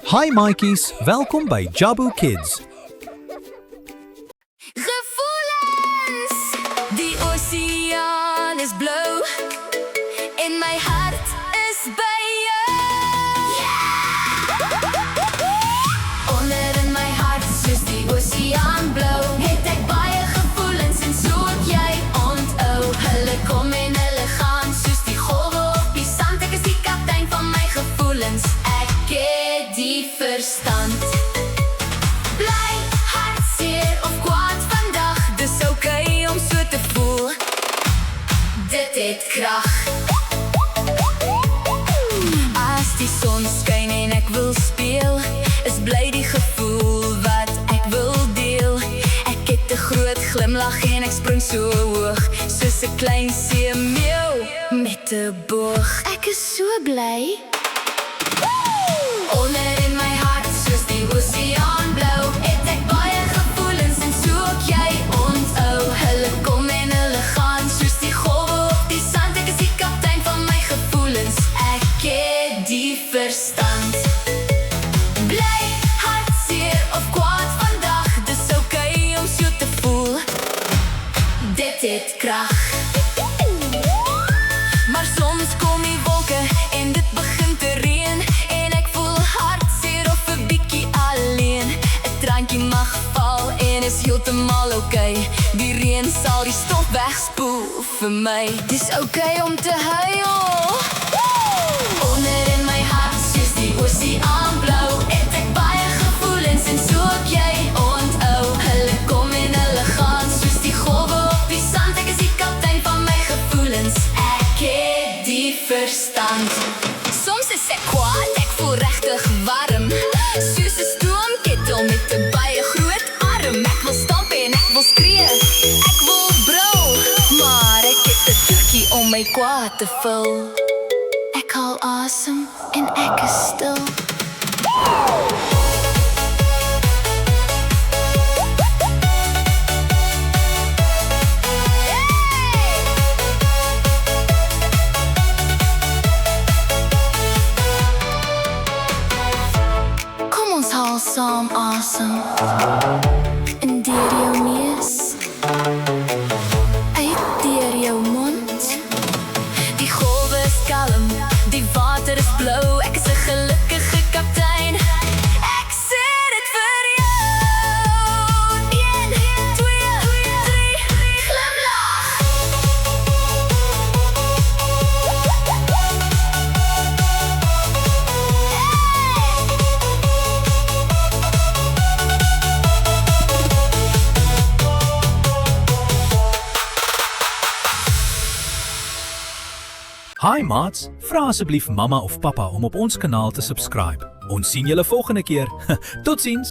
Hi maatjies, welkom by Jabu Kids. Gevoelens, die oceaan is blauw en my hart is by jou. Onder in my hart soos die oceaan blauw, het ek baie gevoelens en so ook jy onthou. Hulle kom en hulle gaan soos die golwe op die sand. Ek is die kaptein van my gevoelens, ek het die verstand. Bly, hartseer of kwaad vandag, dis okay om so te voel. Dit het krag. As die son skyn en ek wil speel, is bly die gevoel wat ek wil deel. Ek het 'n groot glimlag en ek spring so hoog, soos 'n klein seemeeu met 'n boog. Ek is so bly. Onder in my hart soos die oceaan blauw, het ek baie gevoelens en so ook jy onthou. Hulle kom en hulle gaan soos die golwe op die sand. Ek is die kaptein van my gevoelens, ek het die verstand. Bly, hartseer of kwaad vandag, dis okay om so te voel. Dit het krag. Maar soms kom die wolke en dit begin te reën, en ek voel hartseer of 'n bietjie alleen. 'n Traantjie mag val en is heeltemal okay. Die reën sal die stof wegspoel vir my. Dis okay om te huil. Onder in my hart soos die oceaan blauw, het ek baie gevoelens en so ook jy onthou. Hulle kom en hulle gaan soos die golwe op die sand. Ek is die kaptein van my gevoelens, ek het die verstand. Soms is ek kwaad, ek voel regtig warm, soos 'n stoomketel met 'n baie groot arm. Ek wil stamp en ek wil skree, ek wil brul, maar ek het 'n toertjie om my kwaad te vul. Ek haal asem en ek is stil. Kom ons haal saam asem in deur jou neus, uit deur jou mond. Die golwe is kalm, die water is blauw. Ek is 'n gelukkige kaptein, ek sê dit vir jou. 1, 2, 3, glimlag. Hi maats, vra asseblief mamma of pappa om op ons kanaal te subscribe. Ons sien julle volgende keer. Totsiens.